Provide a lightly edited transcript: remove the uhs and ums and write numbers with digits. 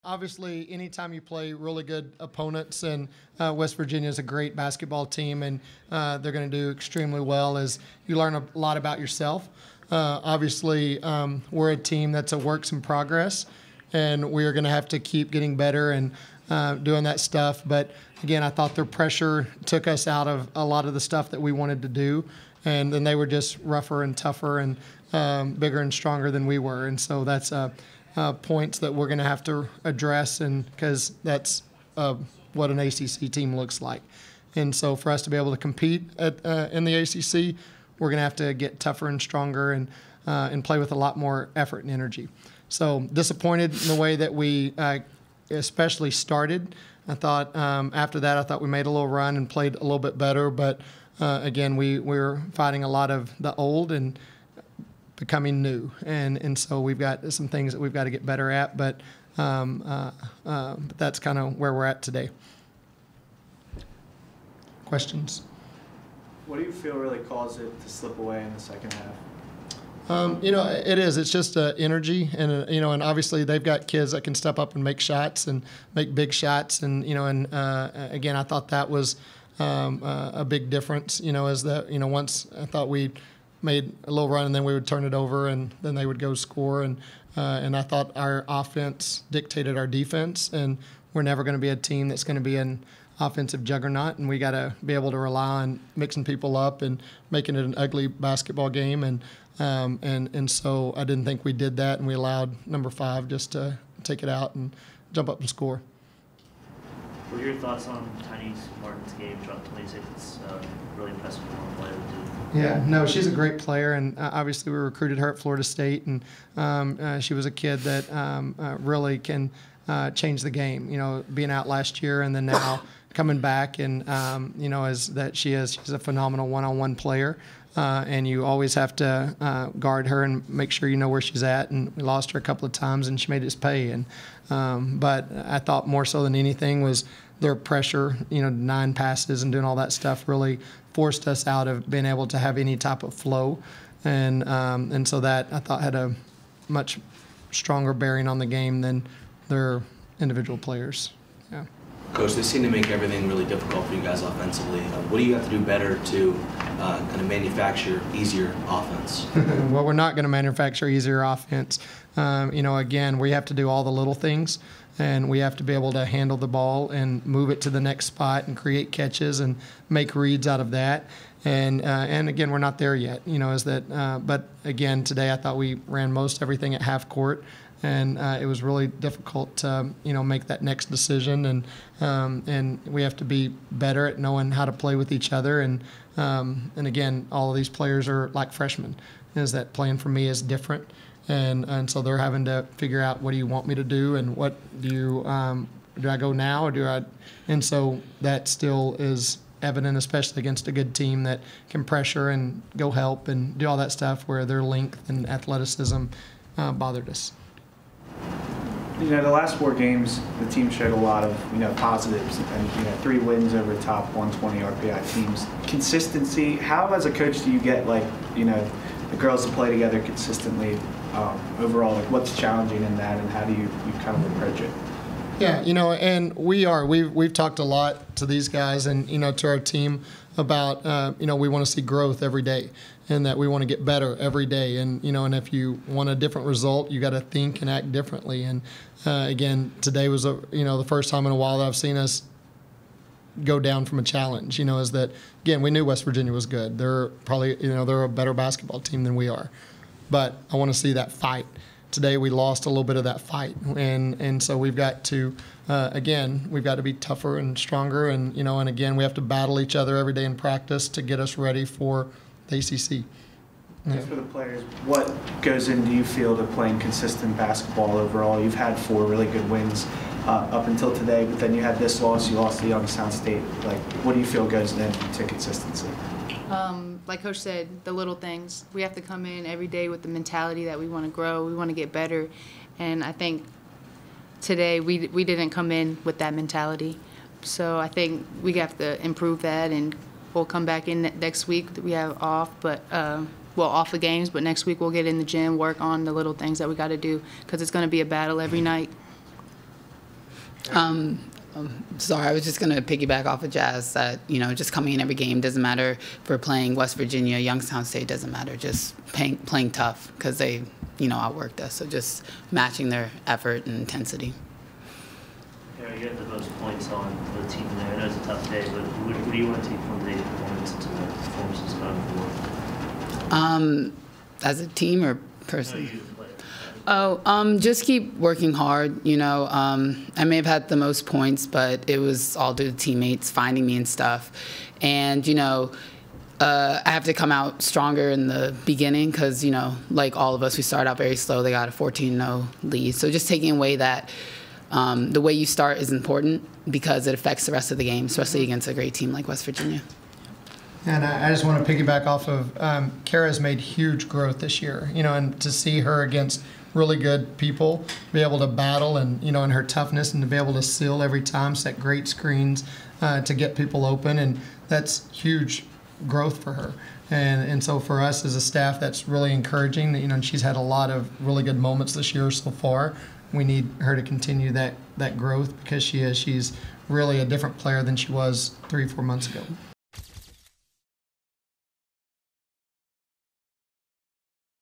Obviously, anytime you play really good opponents, and West Virginia is a great basketball team, and they're going to do extremely well, as you learn a lot about yourself. Obviously, we're a team that's a works in progress, and we are going to have to keep getting better and doing that stuff. But again, I thought their pressure took us out of a lot of the stuff that we wanted to do, and then they were just rougher and tougher and bigger and stronger than we were, and so that's points that we're going to have to address, and because that's what an ACC team looks like. And so for us to be able to compete in the ACC, we're going to have to get tougher and stronger and play with a lot more effort and energy. So disappointed in the way that we especially started. I thought after that, I thought we made a little run and played a little bit better, but again, we were fighting a lot of the old and becoming new, and so we've got some things that we've got to get better at, but that's kind of where we're at today. Questions? What do you feel really caused it to slip away in the second half? It is. It's just energy, and and obviously they've got kids that can step up and make shots and make big shots, and again, I thought that was a big difference. Is that once I thought we made a little run and then we would turn it over and then they would go score, and I thought our offense dictated our defense, and we're never going to be a team that's going to be an offensive juggernaut, and we got to be able to rely on mixing people up and making it an ugly basketball game, and so I didn't think we did that, and we allowed number 5 just to take it out and jump up and score. What are your thoughts on Tiny Martin's game? Dropped 26. It's really impressive play to do. Yeah, no, she's a great player, and obviously we recruited her at Florida State, and she was a kid that really can change the game. Being out last year and then now coming back, and she's a phenomenal one-on-one player, and you always have to guard her and make sure you know where she's at. And we lost her a couple of times, and she made us pay. And but I thought more so than anything was their pressure, 9 passes and doing all that stuff really forced us out of being able to have any type of flow, and so that I thought had a much stronger bearing on the game than their individual players. Yeah. Coach, they seem to make everything really difficult for you guys offensively. What do you have to do better to kind of manufacture easier offense? Well, we're not going to manufacture easier offense. Again, we have to do all the little things, and we have to be able to handle the ball and move it to the next spot and create catches and make reads out of that. And again, we're not there yet. But again, today I thought we ran most everything at half court, and it was really difficult to make that next decision. And we have to be better at knowing how to play with each other. And again, all of these players are like freshmen. Is that playing for me is different. And so they're having to figure out, what do you want me to do, and what do I go now, or do I? And so that still is evident, especially against a good team that can pressure and go help and do all that stuff, where their length and athleticism bothered us. The last 4 games, the team showed a lot of positives, and 3 wins over top 120 RPI teams. Consistency. How, as a coach, do you get the girls to play together consistently? Overall, what's challenging in that, and how do you kind of approach it? Yeah, and we've talked a lot to these guys and to our team about we want to see growth every day, and that we want to get better every day, and and if you want a different result, you got to think and act differently. And again, today was the first time in a while that I've seen us go down from a challenge. Is that, again, we knew West Virginia was good. They're probably they're a better basketball team than we are. But I want to see that fight. Today we lost a little bit of that fight, and so we've got to we've got to be tougher and stronger, and and again, we have to battle each other every day in practice to get us ready for the ACC. Yeah. For the players, what goes in, do you feel, to playing consistent basketball overall? You've had 4 really good wins up until today, but then you had this loss. You lost to Youngstown State. What do you feel goes into consistency? Like Coach said, the little things. We have to come in every day with the mentality that we want to grow, we want to get better, and I think today we didn't come in with that mentality. So I think we have to improve that, and we'll come back in next week. We have off, but off the games, but next week we'll get in the gym, work on the little things that we got to do, because it's going to be a battle every night. Sorry, I was just going to piggyback off of Jazz that, just coming in every game doesn't matter if we're playing West Virginia, Youngstown State doesn't matter, just playing tough because they, outworked us. So just matching their effort and intensity. Yeah, you have the most points on the team there. I know it's a tough day, but what do you want to take from today's performance into the performances going forward? As a team or personally? No, you as a player. Just keep working hard. I may have had the most points, but it was all due to teammates finding me and stuff. And, I have to come out stronger in the beginning because, like all of us, we started out very slow. They got a 14-0 lead. So just taking away that the way you start is important because it affects the rest of the game, especially against a great team like West Virginia. And I just want to piggyback off of Kara's made huge growth this year, and to see her against really good people, be able to battle and, and her toughness and to be able to seal every time, set great screens to get people open. And that's huge growth for her. And so for us as a staff, that's really encouraging. And she's had a lot of really good moments this year so far. We need her to continue that growth because she's really a different player than she was 3-4 months ago.